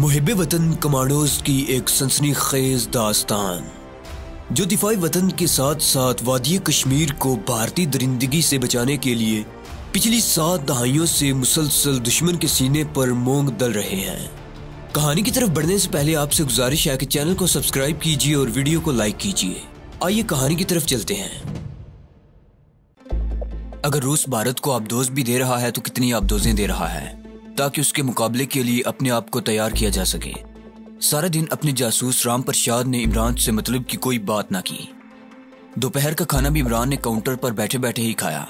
मुहिब वतन कमांडोज की एक सनसनीखेज दास्तान जो दिफाई वतन के साथ साथ वादी कश्मीर को भारतीय दरिंदगी से बचाने के लिए पिछली 7 दहाइयों से मुसलसल दुश्मन के सीने पर मोंग दल रहे हैं। कहानी की तरफ बढ़ने से पहले आपसे गुजारिश है कि चैनल को सब्सक्राइब कीजिए और वीडियो को लाइक कीजिए। आइए कहानी की तरफ चलते हैं। अगर रूस भारत को आबदोज भी दे रहा है तो कितनी आबदोजें दे रहा है ताकि उसके मुकाबले के लिए अपने आप को तैयार किया जा सके। सारा दिन अपने जासूस राम प्रसाद ने इमरान से मतलब की कोई बात ना की। दोपहर का खाना भी इमरान ने काउंटर पर बैठे बैठे ही खाया।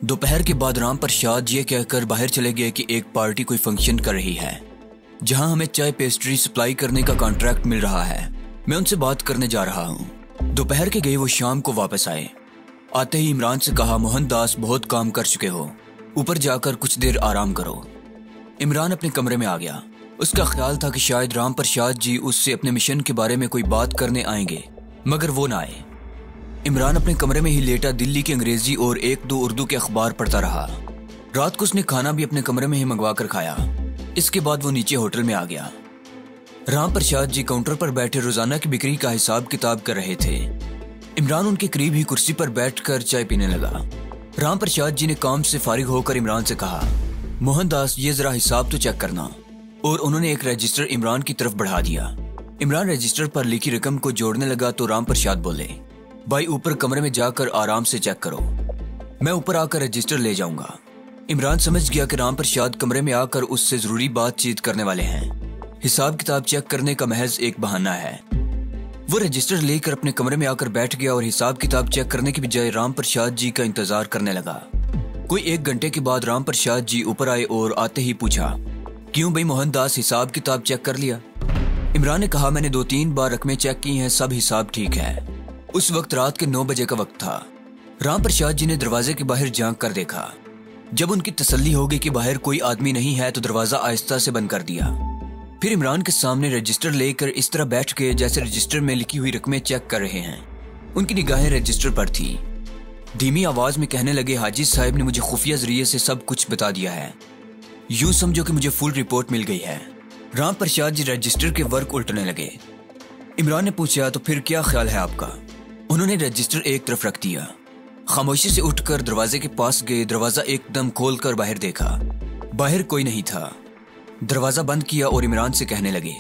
दोपहर के बाद राम प्रसाद ये कहकर बाहर चले गए कि एक पार्टी कोई फंक्शन कर रही है जहां हमें चाय पेस्ट्री सप्लाई करने का कॉन्ट्रैक्ट मिल रहा है। मैं उनसे बात करने जा रहा हूँ। दोपहर के गए वो शाम को वापस आए। आते ही इमरान से कहा, मोहनदास बहुत काम कर चुके हो, ऊपर जाकर कुछ देर आराम करो। इमरान अपने कमरे में आ गया। उसका ख्याल था कि शायद राम प्रसाद जी उससे अपने मिशन के बारे में कोई बात करने आएंगे, मगर वो ना आए। इमरान अपने कमरे में ही लेटा दिल्ली की अंग्रेजी और 1-2 उर्दू के अखबार पढ़ता रहा। रात को उसने खाना भी अपने कमरे में ही मंगवा कर खाया। इसके बाद वो नीचे होटल में आ गया। राम प्रसाद जी काउंटर पर बैठे रोजाना की बिक्री का हिसाब किताब कर रहे थे। इमरान उनके करीब ही कुर्सी पर बैठकर चाय पीने लगा। राम प्रसाद जी ने काम से फारिग होकर इमरान से कहा, मोहनदास ये जरा हिसाब तो चेक करना। और उन्होंने एक रजिस्टर इमरान की तरफ बढ़ा दिया। इमरान रजिस्टर पर लिखी रकम को जोड़ने लगा तो राम प्रसाद बोले, भाई ऊपर कमरे में जाकर आराम से चेक करो, मैं ऊपर आकर रजिस्टर ले जाऊंगा। इमरान समझ गया कि राम प्रसाद कमरे में आकर उससे जरूरी बातचीत करने वाले हैं। हिसाब किताब चेक करने का महज एक बहाना है। वो रजिस्टर लेकर अपने कमरे में आकर बैठ गया और हिसाब किताब चेक करने की बजाय राम प्रसाद जी का इंतजार करने लगा। कोई 1 घंटे के बाद राम प्रसाद जी ऊपर आए और आते ही पूछा, क्यों भाई मोहनदास, हिसाब किताब चेक कर लिया? इमरान ने कहा, मैंने 2-3 बार रकमें चेक की हैं, सब हिसाब ठीक है। उस वक्त रात के 9 बजे का वक्त था। राम प्रसाद जी ने दरवाजे के बाहर झांक कर देखा। जब उनकी तसल्ली हो गई कि बाहर कोई आदमी नहीं है तो दरवाजा आहिस्ता से बंद कर दिया। फिर इमरान के सामने रजिस्टर लेकर इस तरह बैठ गए जैसे रजिस्टर में लिखी हुई रकमें चेक कर रहे हैं। उनकी निगाहें रजिस्टर पर थी। धीमी आवाज में कहने लगे, हाजी साहब ने मुझे खुफिया जरिए से सब कुछ बता दिया है। यूं समझो कि मुझे फुल रिपोर्ट मिल गई है। राम प्रसाद जी रजिस्टर के वर्क उल्टने लगे। इमरान ने पूछा, तो फिर क्या ख्याल है आपका? उन्होंने रजिस्टर एक तरफ रख दिया। खामोशी से उठकर दरवाजे के पास गए। दरवाजा एकदम खोलकर बाहर देखा। बाहर कोई नहीं था। दरवाजा बंद किया और इमरान से कहने लगे,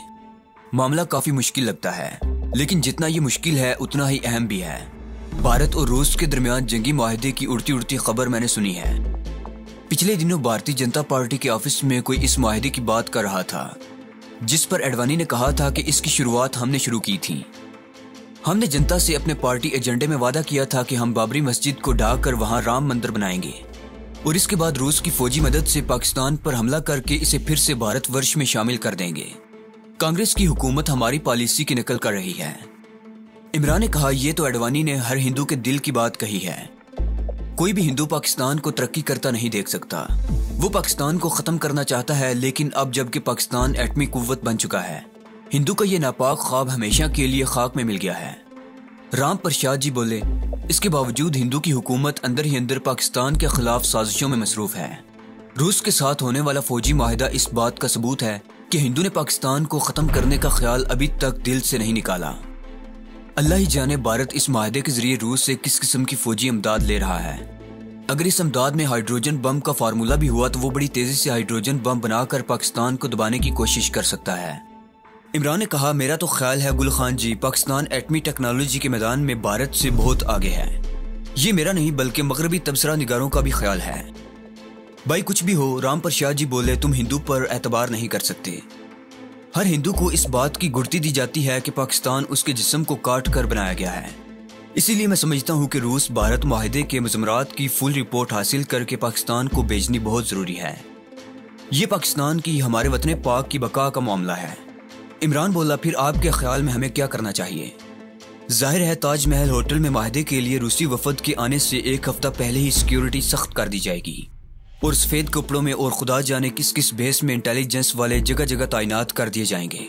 मामला काफी मुश्किल लगता है, लेकिन जितना ये मुश्किल है उतना ही अहम भी है। भारत और रूस के दरमियान जंगी मुआहदे की उड़ती उड़ती खबर मैंने सुनी है। पिछले दिनों भारतीय जनता पार्टी के ऑफिस में कोई इस मुआहदे की बात कर रहा था, जिस पर एडवाणी ने कहा था कि इसकी शुरुआत हमने शुरू की थी। हमने जनता से अपने पार्टी एजेंडे में वादा किया था कि हम बाबरी मस्जिद को ढाकर वहां राम मंदिर बनाएंगे और इसके बाद रूस की फौजी मदद से पाकिस्तान पर हमला करके इसे फिर से भारतवर्ष में शामिल कर देंगे। कांग्रेस की हुकूमत हमारी पॉलिसी की नकल कर रही है। इमरान ने कहा, यह तो एडवाणी ने हर हिंदू के दिल की बात कही है। कोई भी हिंदू पाकिस्तान को तरक्की करता नहीं देख सकता। वो पाकिस्तान को खत्म करना चाहता है, लेकिन अब जबकि पाकिस्तान एटमी कुव्वत बन चुका है, हिंदू का ये नापाक ख्वाब हमेशा के लिए खाक में मिल गया है। राम प्रसाद जी बोले, इसके बावजूद हिंदू की हुकूमत अंदर ही अंदर पाकिस्तान के खिलाफ साजिशों में मसरूफ है। रूस के साथ होने वाला फौजी माहिदा इस बात का सबूत है कि हिंदू ने पाकिस्तान को खत्म करने का ख्याल अभी तक दिल से नहीं निकाला। अल्लाह ही जाने भारत इस माहदे के जरिए रूस से किस किस्म की फौजी इमदाद ले रहा है। अगर इस इमदाद में हाइड्रोजन बम का फार्मूला भी हुआ तो वो बड़ी तेजी से हाइड्रोजन बम बनाकर पाकिस्तान को दबाने की कोशिश कर सकता है। इमरान ने कहा, मेरा तो ख्याल है गुल खान जी, पाकिस्तान एटमी टेक्नोलॉजी के मैदान में भारत से बहुत आगे है। ये मेरा नहीं बल्कि मगरबी तबसरा निगारों का भी ख्याल है। भाई कुछ भी हो, राम प्रसाद जी बोले, तुम हिंदू पर एतबार नहीं कर सकते। हर हिंदू को इस बात की गुड़ती दी जाती है कि पाकिस्तान उसके जिस्म को काट कर बनाया गया है। इसीलिए मैं समझता हूँ कि रूस भारत मुआहदे के मुज़म्मरात की फुल रिपोर्ट हासिल करके पाकिस्तान को भेजनी बहुत जरूरी है। ये पाकिस्तान की हमारे वतन पाक की बका का मामला है। इमरान बोला, फिर आपके ख्याल में हमें क्या करना चाहिए? जाहिर है ताजमहल होटल में मुआहदे के लिए रूसी वफद के आने से 1 हफ्ता पहले ही सिक्योरिटी सख्त कर दी जाएगी और सफेद कपड़ों में और खुदा जाने किस किस बेस में इंटेलिजेंस वाले जगह जगह तैनात कर दिए जाएंगे।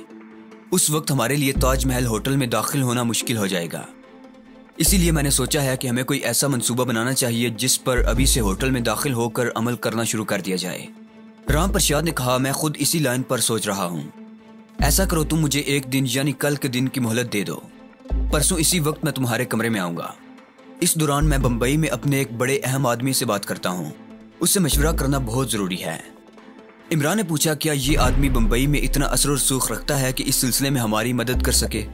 उस वक्त हमारे लिए ताजमहल होटल में दाखिल होना मुश्किल हो जाएगा। इसीलिए मैंने सोचा है कि हमें कोई ऐसा मंसूबा बनाना चाहिए जिस पर अभी से होटल में दाखिल होकर अमल करना शुरू कर दिया जाए। राम प्रसाद ने कहा, मैं खुद इसी लाइन पर सोच रहा हूँ। ऐसा करो, तुम मुझे एक दिन यानी कल के दिन की मोहलत दे दो। परसों इसी वक्त मैं तुम्हारे कमरे में आऊंगा। इस दौरान मैं बम्बई में अपने एक बड़े अहम आदमी से बात करता हूँ। उससे मशवरा करना बहुत ज़रूरी है। इमरान ने पूछा, क्या ये आदमी बम्बई में इतना असर और सूख रखता है कि इस सिलसिले में हमारी मदद कर सके?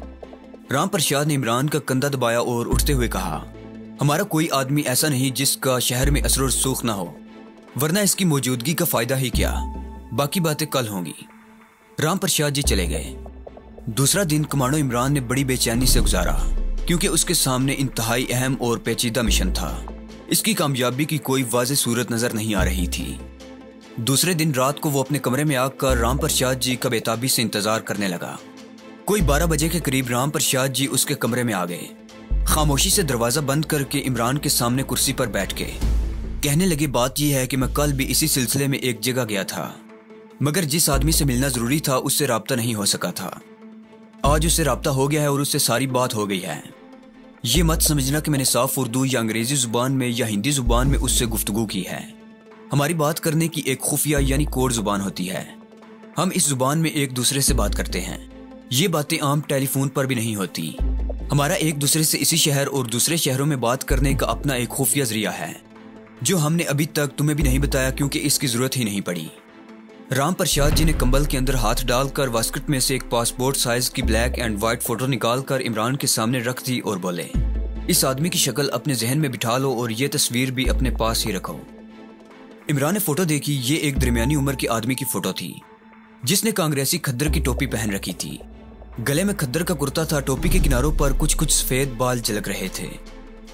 राम प्रसाद ने इमरान का कंधा दबाया और उठते हुए कहा, हमारा कोई आदमी ऐसा नहीं जिसका शहर में असर और सूख ना हो, वरना इसकी मौजूदगी का फायदा ही क्या। बाकी बातें कल होंगी। राम प्रसाद जी चले गए। दूसरा दिन कमांडो इमरान ने बड़ी बेचैनी से गुजारा, क्योंकि उसके सामने इंतहाई अहम और पेचीदा मिशन था। इसकी कामयाबी की कोई वाज़ेह सूरत नजर नहीं आ रही थी। दूसरे दिन रात को वो अपने कमरे में आकर राम प्रसाद जी का बेताबी से इंतजार करने लगा। कोई 12 बजे के करीब राम प्रसाद जी उसके कमरे में आ गए। खामोशी से दरवाजा बंद करके इमरान के सामने कुर्सी पर बैठ के कहने लगे, बात यह है कि मैं कल भी इसी सिलसिले में एक जगह गया था, मगर जिस आदमी से मिलना जरूरी था उससे राब्ता नहीं हो सका था। आज उससे राब्ता हो गया है और उससे सारी बात हो गई है। ये मत समझना कि मैंने साफ उर्दू या अंग्रेजी जुबान में या हिंदी जुबान में उससे गुफ्तगू की है। हमारी बात करने की एक खुफिया यानी कोड जुबान होती है। हम इस जुबान में एक दूसरे से बात करते हैं। ये बातें आम टेलीफोन पर भी नहीं होती। हमारा एक दूसरे से इसी शहर और दूसरे शहरों में बात करने का अपना एक खुफिया जरिया है, जो हमने अभी तक तुम्हें भी नहीं बताया क्योंकि इसकी जरूरत ही नहीं पड़ी। राम प्रसाद जी ने कंबल के अंदर हाथ डालकर वास्कट में से एक पासपोर्ट साइज की ब्लैक एंड व्हाइट फोटो निकालकर इमरान के सामने रख दी और बोले, इस आदमी की शक्ल अपने जहन में बिठा लो और ये तस्वीर भी अपने पास ही रखो। इमरान ने फोटो देखी। ये एक दरमियानी उम्र के आदमी की फोटो थी, जिसने कांग्रेसी खद्दर की टोपी पहन रखी थी। गले में खद्दर का कुर्ता था। टोपी के किनारों पर कुछ कुछ सफेद बाल झलक रहे थे।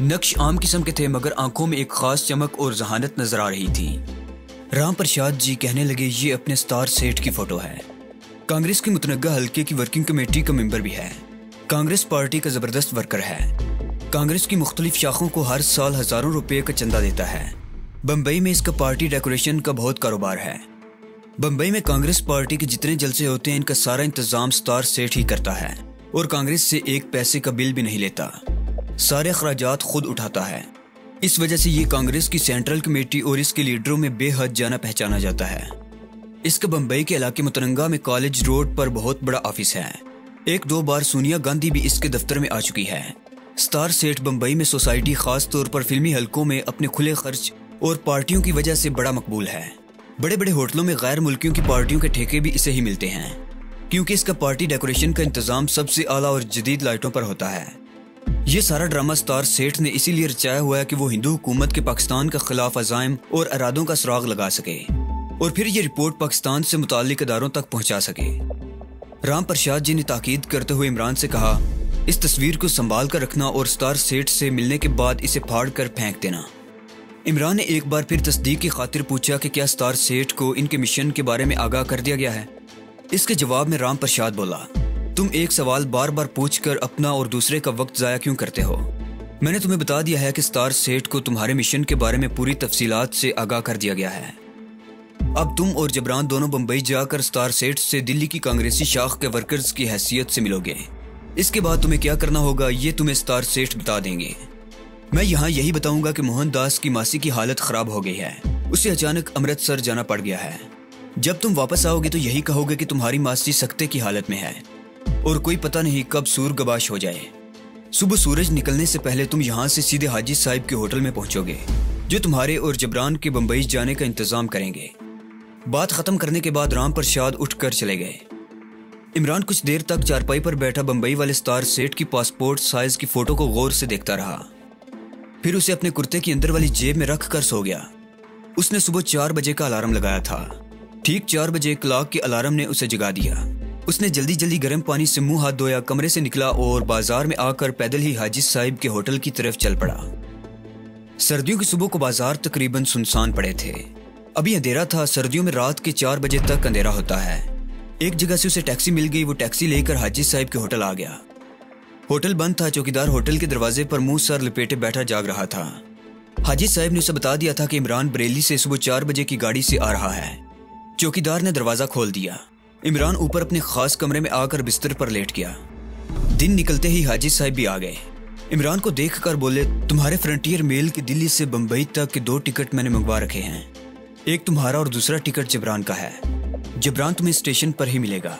नक्श आम किस्म के थे, मगर आंखों में एक खास चमक और जहानत नजर आ रही थी। राम प्रसाद जी कहने लगे, ये अपने स्टार सेठ की फोटो है। कांग्रेस की मुतनग्गा हल्के की वर्किंग कमेटी का मेंबर भी है। कांग्रेस पार्टी का जबरदस्त वर्कर है। कांग्रेस की मुख्तलिफ शाखों को हर साल हजारों रुपए का चंदा देता है। बम्बई में इसका पार्टी डेकोरेशन का बहुत कारोबार है। बम्बई में कांग्रेस पार्टी के जितने जलसे होते हैं, इनका सारा इंतजाम स्टार सेठ ही करता है और कांग्रेस से एक पैसे का बिल भी नहीं लेता। सारे अखराजात खुद उठाता है। इस वजह से ये कांग्रेस की सेंट्रल कमेटी और इसके लीडरों में बेहद जाना पहचाना जाता है। इसका बम्बई के इलाके मुतनंगा में कॉलेज रोड पर बहुत बड़ा ऑफिस है। 1-2 बार सोनिया गांधी भी इसके दफ्तर में आ चुकी है। स्टार सेठ बम्बई में सोसाइटी, खास तौर पर फिल्मी हलकों में अपने खुले खर्च और पार्टियों की वजह से बड़ा मकबूल है। बड़े बड़े होटलों में गैर मुल्कियों की पार्टियों के ठेके भी इसे ही मिलते हैं, क्योंकि इसका पार्टी डेकोरेशन का इंतजाम सबसे आला और जदीद लाइटों पर होता है। ये सारा ड्रामा स्टार सेठ ने इसीलिए रचाया हुआ है कि वो हिंदू हुकूमत के पाकिस्तान के खिलाफ अज़ाइम और इरादों का सुराग लगा सके और फिर ये रिपोर्ट पाकिस्तान से मुताल्लिक इदारों तक पहुंचा सके। राम प्रसाद जी ने ताकीद करते हुए इमरान से कहा, इस तस्वीर को संभाल कर रखना और स्टार सेठ से मिलने के बाद इसे फाड़ कर फेंक देना। इमरान ने एक बार फिर तस्दीक की खातिर पूछा कि क्या स्टार सेठ को इनके मिशन के बारे में आगाह कर दिया गया है। इसके जवाब में राम प्रसाद बोला, तुम एक सवाल बार बार पूछकर अपना और दूसरे का वक्त जाया क्यों करते हो? मैंने तुम्हें बता दिया है कि स्टार सेठ को तुम्हारे मिशन के बारे में पूरी तफसीलात से आगाह कर दिया गया है। अब तुम और जबरान दोनों बम्बई जाकर स्टार सेठ से दिल्ली की कांग्रेसी शाख के वर्कर्स की हैसियत से मिलोगे। इसके बाद तुम्हें क्या करना होगा ये तुम्हें स्टार सेठ बता देंगे। मैं यहाँ यही बताऊंगा कि मोहनदास की मासी की हालत खराब हो गई है। उसे अचानक अमृतसर जाना पड़ गया है। जब तुम वापस आओगे तो यही कहोगे कि तुम्हारी मासी सख्ते की हालत में है और कोई पता नहीं कब सूर गबाश हो जाए। सुबह सूरज निकलने से पहले तुम यहाँ से सीधे हाजी साहिब के होटल में पहुंचोगे, जो तुम्हारे और जबरान के बम्बई जाने का इंतजाम करेंगे। बात खत्म करने के बाद राम प्रसाद उठकर चले गए। इमरान कुछ देर तक चारपाई पर बैठा बम्बई वाले स्टार सेठ की पासपोर्ट साइज की फोटो को गौर से देखता रहा। फिर उसे अपने कुर्ते की अंदर वाली जेब में रख कर सो गया। उसने सुबह 4 बजे का अलार्म लगाया था। ठीक 4 बजे क्लॉक के अलार्म ने उसे जगा दिया। उसने जल्दी जल्दी गर्म पानी से मुंह हाथ धोया, कमरे से निकला और बाजार में आकर पैदल ही हाजी साहिब के होटल की तरफ चल पड़ा। सर्दियों की सुबह को बाजार तकरीबन सुनसान पड़े थे। अभी अंधेरा था। सर्दियों में रात के 4 बजे तक अंधेरा होता है। एक जगह से उसे टैक्सी मिल गई। वो टैक्सी लेकर हाजी साहिब के होटल आ गया। होटल बंद था। चौकीदार होटल के दरवाजे पर मुंह सर लपेटे बैठा जाग रहा था। हाजी साहिब ने उसे बता दिया था कि इमरान बरेली से सुबह 4 बजे की गाड़ी से आ रहा है। चौकीदार ने दरवाजा खोल दिया। इमरान ऊपर अपने खास कमरे में आकर बिस्तर पर लेट गया। दिन निकलते ही हाजी साहिब भी आ गए। इमरान को देखकर बोले, तुम्हारे फ्रंटियर मेल की दिल्ली से बम्बई तक के 2 टिकट मैंने मंगवा रखे हैं। एक तुम्हारा और दूसरा टिकट जबरान का है। जबरान तुम्हें स्टेशन पर ही मिलेगा।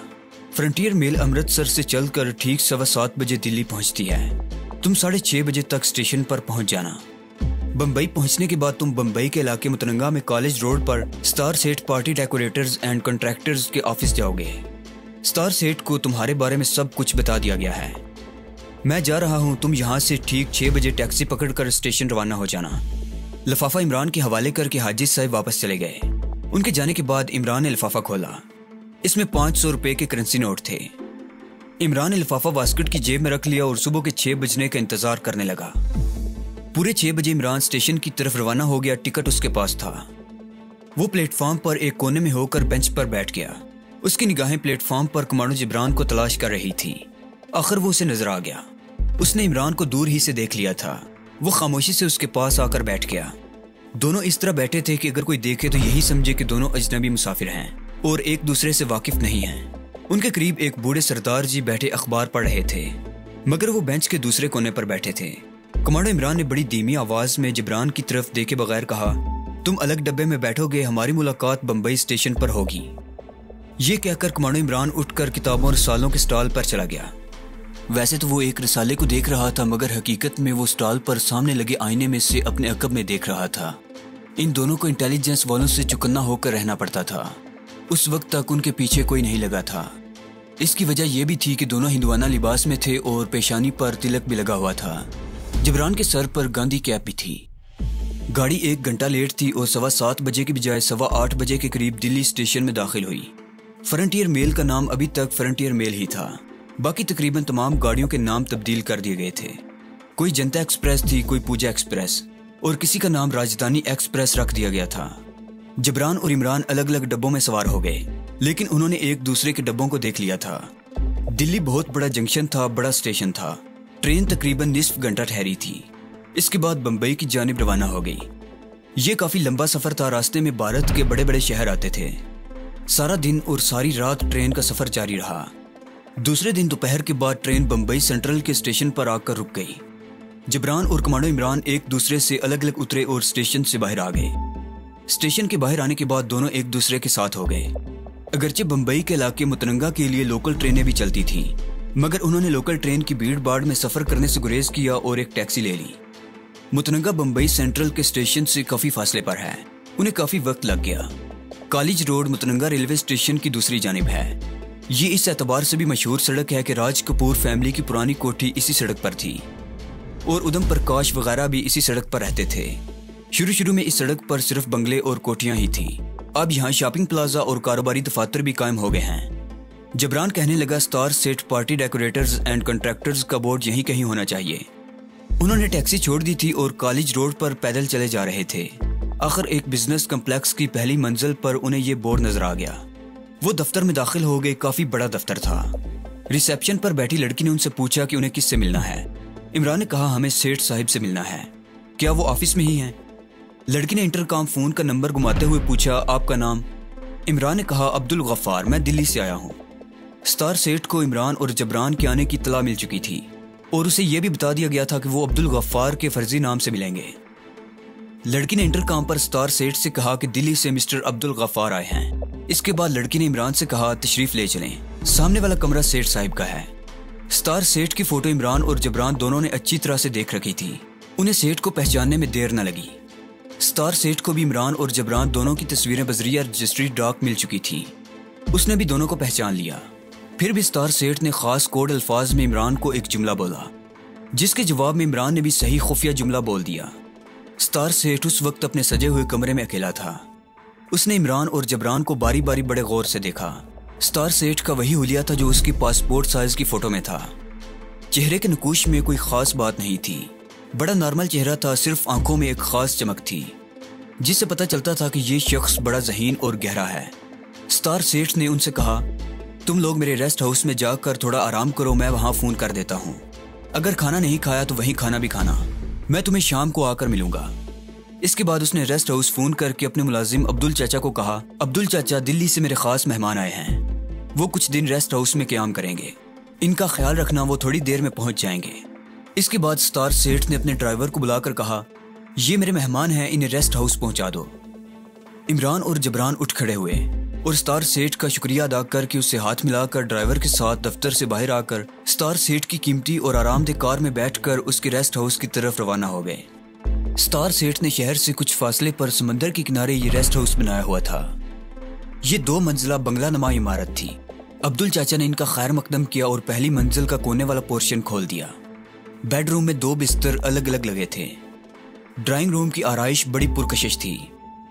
फ्रंटियर मेल अमृतसर से चलकर ठीक 7:15 बजे दिल्ली पहुंचती है। तुम 6:30 बजे तक स्टेशन पर पहुंच जाना। बम्बई पहुंचने के बाद तुम बम्बई के इलाके मुतनंगा में कॉलेज रोड पर स्टार सेठ पार्टी डेकोरेटर्स एंड कॉन्ट्रैक्टर्स के ऑफिस जाओगे। स्टार सेठ को तुम्हारे बारे में सब कुछ बता दिया गया है। मैं जा रहा हूं, तुम यहां से ठीक 6 बजे टैक्सी पकड़कर स्टेशन रवाना हो जाना। लिफाफा इमरान के हवाले करके हाजिज साहब वापस चले गए। उनके जाने के बाद इमरान ने लिफाफा खोला। इसमें 500 रुपए के करेंसी नोट थे। इमरान ने लिफाफा बास्केट की जेब में रख लिया और सुबह के 6 बजने का इंतजार करने लगा। पूरे 6 बजे इमरान स्टेशन की तरफ रवाना हो गया। टिकट उसके पास था। वो प्लेटफॉर्म पर एक कोने में होकर बेंच पर बैठ गया। उसकी निगाहें प्लेटफॉर्म पर कमांडो जिब्रान को तलाश कर रही थी। आखिर वो उसे नजर आ गया। उसने इमरान को दूर ही से देख लिया था। वो खामोशी से उसके पास आकर बैठ गया। दोनों इस तरह बैठे थे कि अगर कोई देखे तो यही समझे कि दोनों अजनबी मुसाफिर हैं और एक दूसरे से वाकिफ नहीं हैं। उनके करीब एक बूढ़े सरदार जी बैठे अखबार पढ़ रहे थे, मगर वो बेंच के दूसरे कोने पर बैठे थे। कमांडो इमरान ने बड़ी धीमी आवाज में जिब्रान की तरफ देखे बगैर कहा, तुम अलग डब्बे में बैठोगे, हमारी मुलाकात बम्बई स्टेशन पर होगी। ये कहकर कमांडो इमरान उठकर किताबों और रसालों के स्टॉल पर चला गया। वैसे तो वो एक रसाले को देख रहा था, मगर हकीकत में वो स्टॉल पर सामने लगे आईने में से अपने अकब में देख रहा था। इन दोनों को इंटेलिजेंस वालों से चौकन्ना होकर रहना पड़ता था। उस वक्त तक उनके पीछे कोई नहीं लगा था। इसकी वजह यह भी थी कि दोनों हिंदुआना लिबास में थे और पेशानी पर तिलक भी लगा हुआ था। जिब्रान के सर पर गांधी कैप भी थी। गाड़ी 1 घंटा लेट थी और 7:15 बजे की बजाय 8:15 बजे के करीब दिल्ली स्टेशन में दाखिल हुई। फ्रंटियर मेल का नाम अभी तक फ्रंटियर मेल ही था। बाकी तकरीबन तमाम गाड़ियों के नाम तब्दील कर दिए गए थे। कोई जनता एक्सप्रेस थी, कोई पूजा एक्सप्रेस और किसी का नाम राजधानी एक्सप्रेस रख दिया गया था। जिब्रान और इमरान अलग अलग डब्बों में सवार हो गए, लेकिन उन्होंने एक दूसरे के डब्बों को देख लिया था। दिल्ली बहुत बड़ा जंक्शन था, बड़ा स्टेशन था। ट्रेन तकरीबन निस्फ घंटा ठहरी थी। इसके बाद बम्बई की जानिब रवाना हो गई। ये काफी लंबा सफर था। रास्ते में भारत के बड़े बड़े शहर आते थे। सारा दिन और सारी रात ट्रेन का सफर जारी रहा। दूसरे दिन दोपहर के बाद ट्रेन बम्बई सेंट्रल के स्टेशन पर आकर रुक गई। जिब्रान और कमांडो इमरान एक दूसरे से अलग अलग उतरे और स्टेशन से बाहर आ गए। स्टेशन के बाहर आने के बाद दोनों एक दूसरे के साथ हो गए। अगरचे बम्बई के इलाके मुतनंगा के लिए लोकल ट्रेनें भी चलती थीं, मगर उन्होंने लोकल ट्रेन की भीड़ भाड़ में सफर करने से गुरेज किया और एक टैक्सी ले ली। मुतनंगा बम्बई सेंट्रल के स्टेशन से काफी फासले पर है। उन्हें काफी वक्त लग गया। कॉलेज रोड मुतनंगा रेलवे स्टेशन की दूसरी जानिब है। ये इस एतबार से भी मशहूर सड़क है कि राज कपूर फैमिली की पुरानी कोठी इसी सड़क पर थी और उधम प्रकाश वगैरह भी इसी सड़क पर रहते थे। शुरू में इस सड़क पर सिर्फ बंगले और कोठियां ही थी। अब यहाँ शॉपिंग प्लाजा और कारोबारी दफातर भी कायम हो गए हैं। जिब्रान कहने लगा, स्टार सेठ पार्टी डेकोरेटर्स एंड कॉन्ट्रैक्टर्स का बोर्ड यहीं कहीं होना चाहिए। उन्होंने टैक्सी छोड़ दी थी और कॉलेज रोड पर पैदल चले जा रहे थे। आखिर एक बिजनेस कम्प्लेक्स की पहली मंजिल पर उन्हें ये बोर्ड नजर आ गया। वो दफ्तर में दाखिल हो गए। काफी बड़ा दफ्तर था। रिसेप्शन पर बैठी लड़की ने उनसे पूछा कि उन्हें किससे मिलना है। इमरान ने कहा, हमें सेठ साहिब से मिलना है। क्या वो ऑफिस में ही हैं? लड़की ने इंटरकॉम फोन का नंबर घुमाते हुए पूछा, आपका नाम? इमरान ने कहा, अब्दुल गफ्फार, मैं दिल्ली से आया हूँ। स्टार सेठ को इमरान और जिब्रान के आने की इत्तला मिल चुकी थी और उसे यह भी बता दिया गया था कि वो अब्दुल गफ्फार के फर्जी नाम से मिलेंगे। लड़की ने इंटरकॉम पर स्टार सेठ से कहा कि दिल्ली से मिस्टर अब्दुल गफ्फार आए हैं। इसके बाद लड़की ने इमरान से कहा, तशरीफ ले चलें, सामने वाला कमरा सेठ साहिब का है। स्टार सेठ की फोटो इमरान और जिब्रान दोनों ने अच्छी तरह से देख रखी थी। उन्हें सेठ को पहचानने में देर न लगी। स्टार सेठ को भी इमरान और जिब्रान दोनों की तस्वीरें बजरिया रजिस्ट्री डाक मिल चुकी थी। उसने भी दोनों को पहचान लिया। फिर भी स्टार सेठ ने खास कोड अल्फाज में इमरान को एक जुमला बोला, जिसके जवाब में इमरान ने भी सही खुफिया जुमला बोल दिया। स्टार सेठ उस वक्त अपने सजे हुए कमरे में अकेला था। उसने इमरान और जिब्रान को बारी बारी बड़े गौर से देखा। स्टार सेठ का वही हुलिया था जो उसकी पासपोर्ट साइज की फोटो में था। चेहरे के नकूश में कोई खास बात नहीं थी। बड़ा नॉर्मल चेहरा था, सिर्फ आंखों में एक खास चमक थी जिससे पता चलता था कि ये शख्स बड़ा ज़हीन और गहरा है। स्टार सेठ ने उनसे कहा, तुम लोग मेरे रेस्ट हाउस में जाकर थोड़ा आराम करो, मैं वहाँ फ़ोन कर देता हूँ। अगर खाना नहीं खाया तो वहीं खाना भी खाना। मैं तुम्हें शाम को आकर मिलूंगा। इसके बाद उसने रेस्ट हाउस फ़ोन करके अपने मुलाजिम अब्दुल चाचा को कहा, अब्दुल चाचा, दिल्ली से मेरे खास मेहमान आए हैं। वो कुछ दिन रेस्ट हाउस में क़याम करेंगे। इनका ख्याल रखना, वो थोड़ी देर में पहुँच जाएंगे। इसके बाद स्टार सेठ ने अपने ड्राइवर को बुलाकर कहा, ये मेरे मेहमान हैं, इन्हें रेस्ट हाउस पहुँचा दो। इमरान और जिब्रान उठ खड़े हुए और स्टार सेठ का शुक्रिया अदा करके उससे हाथ मिलाकर ड्राइवर के साथ दफ्तर से बाहर आकर स्टार सेठ की कीमती और आरामदेह कार में बैठकर उसके रेस्ट हाउस की तरफ रवाना हो गए। स्टार सेठ ने शहर से कुछ फासले पर समंदर के किनारे ये रेस्ट हाउस बनाया हुआ था। ये 2 मंजिला बंगला नुमा इमारत थी। अब्दुल चाचा ने इनका खैर मकदम किया और पहली मंजिल का कोने वाला पोर्शन खोल दिया। बेडरूम में 2 बिस्तर अलग अलग लगे थे। ड्राइंग रूम की आराइश बड़ी पुरकशिश थी।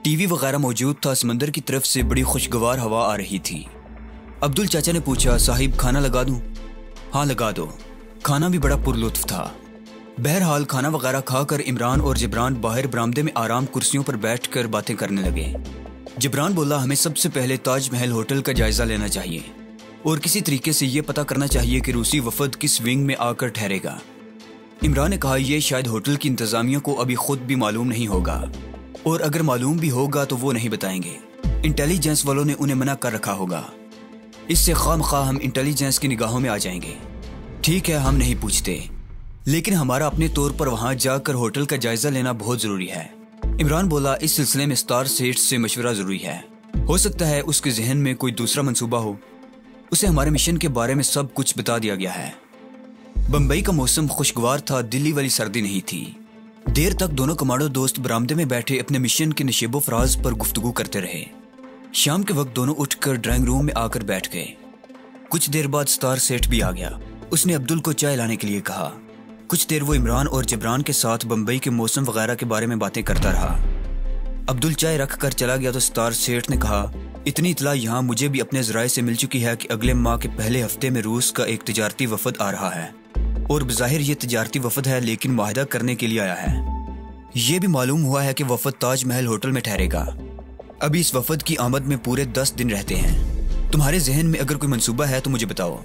टीवी वगैरह मौजूद था। समंदर की तरफ से बड़ी खुशगवार हवा आ रही थी। अब्दुल चाचा ने पूछा, साहिब खाना लगा दूं? हाँ लगा दो। खाना भी बड़ा पुरलुत्फ था। बहरहाल खाना वगैरह खाकर इमरान और जिब्रान बाहर बरामदे में आराम कुर्सियों पर बैठकर बातें करने लगे। जिब्रान बोला, हमें सबसे पहले ताजमहल होटल का जायजा लेना चाहिए और किसी तरीके से ये पता करना चाहिए कि रूसी वफद किस विंग में आकर ठहरेगा। इमरान ने कहा, यह शायद होटल की इंतजामिया को अभी खुद भी मालूम नहीं होगा और अगर मालूम भी होगा तो वो नहीं बताएंगे। इंटेलिजेंस वालों ने उन्हें मना कर रखा होगा। इससे खामखा हम इंटेलिजेंस की निगाहों में आ जाएंगे। ठीक है, हम नहीं पूछते, लेकिन हमारा अपने तौर पर वहां जाकर होटल का जायजा लेना बहुत जरूरी है। इमरान बोला, इस सिलसिले में स्टार सेठ से मशवरा जरूरी है। हो सकता है उसके जहन में कोई दूसरा मंसूबा हो। उसे हमारे मिशन के बारे में सब कुछ बता दिया गया है। बम्बई का मौसम खुशगवार था, दिल्ली वाली सर्दी नहीं थी। देर तक दोनों कमांडो दोस्त बरामदे में बैठे अपने मिशन के नशेबो फराज पर गुफ्तगू करते रहे। शाम के वक्त दोनों उठकर ड्राइंग रूम में आकर बैठ गए। कुछ देर बाद स्टार सेठ भी आ गया। उसने अब्दुल को चाय लाने के लिए कहा। कुछ देर वो इमरान और जिब्रान के साथ बम्बई के मौसम वगैरह के बारे में बातें करता रहा। अब्दुल चाय रख कर चला गया तो स्टार सेठ ने कहा, इतनी इतला यहाँ मुझे भी अपने ज़राए से मिल चुकी है कि अगले माह के पहले हफ्ते में रूस का एक तिजारती वफद आ रहा है और बज़ाहिर ये तिजारती वफद है, लेकिन मुआहदा करने के लिए आया है। ये भी मालूम हुआ है कि वफद ताजमहल होटल में ठहरेगा। अभी इस वफद की आमद में पूरे 10 दिन रहते हैं। तुम्हारे जहन में अगर कोई मंसूबा है तो मुझे बताओ,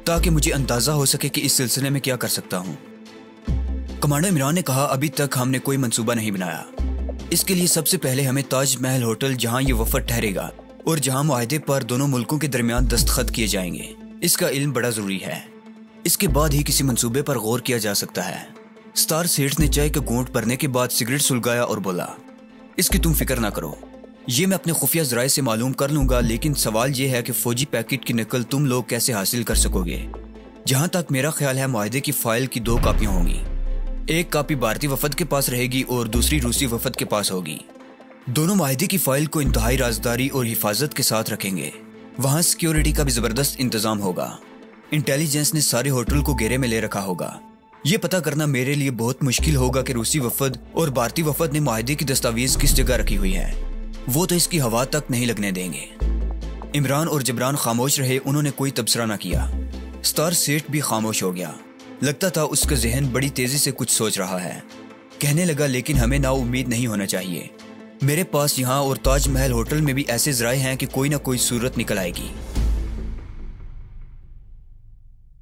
ताकि मुझे अंदाजा हो सके कि इस सिलसिले में क्या कर सकता हूँ। कमांडर इमरान ने कहा, अभी तक हमने कोई मंसूबा नहीं बनाया। इसके लिए सबसे पहले हमें ताजमहल होटल जहाँ ये वफद ठहरेगा और जहाँ मुआहदे पर दोनों मुल्कों के दरमियान दस्तखत किए जाएंगे, इसका इल्म बड़ा जरूरी है। इसके बाद ही किसी मंसूबे पर गौर किया जा सकता है। स्टार सेठ ने चाय का घूंट भरने के बाद सिगरेट सुलगाया और बोला, इसकी तुम फिक्र ना करो, ये मैं अपने खुफिया ज़राए से मालूम कर लूंगा, लेकिन सवाल ये है कि फौजी पैकेट की नकल तुम लोग कैसे हासिल कर सकोगे। जहाँ तक मेरा ख्याल है, मुआहदे की फाइल की 2 कापियाँ होंगी। एक कापी भारतीय वफद के पास रहेगी और दूसरी रूसी वफद के पास होगी। दोनों मुआहदे की फाइल को इंतहाई राजदारी और हिफाजत के साथ रखेंगे। वहाँ सिक्योरिटी का भी जबरदस्त इंतजाम होगा। इंटेलिजेंस ने सारे होटल को घेरे में ले रखा होगा। ये पता करना मेरे लिए बहुत मुश्किल होगा कि रूसी वफद और भारतीय वफद ने मुआहदे की दस्तावेज किस जगह रखी हुई है। वो तो इसकी हवा तक नहीं लगने देंगे। इमरान और जिब्रान खामोश रहे। उन्होंने कोई तबसरा न किया। स्टार सेठ भी खामोश हो गया। लगता था उसका जहन बड़ी तेजी से कुछ सोच रहा है। कहने लगा, लेकिन हमें नाउम्मीद नहीं होना चाहिए। मेरे पास यहाँ और ताजमहल होटल में भी ऐसे ज़राए हैं कि कोई ना कोई सूरत निकल आएगी।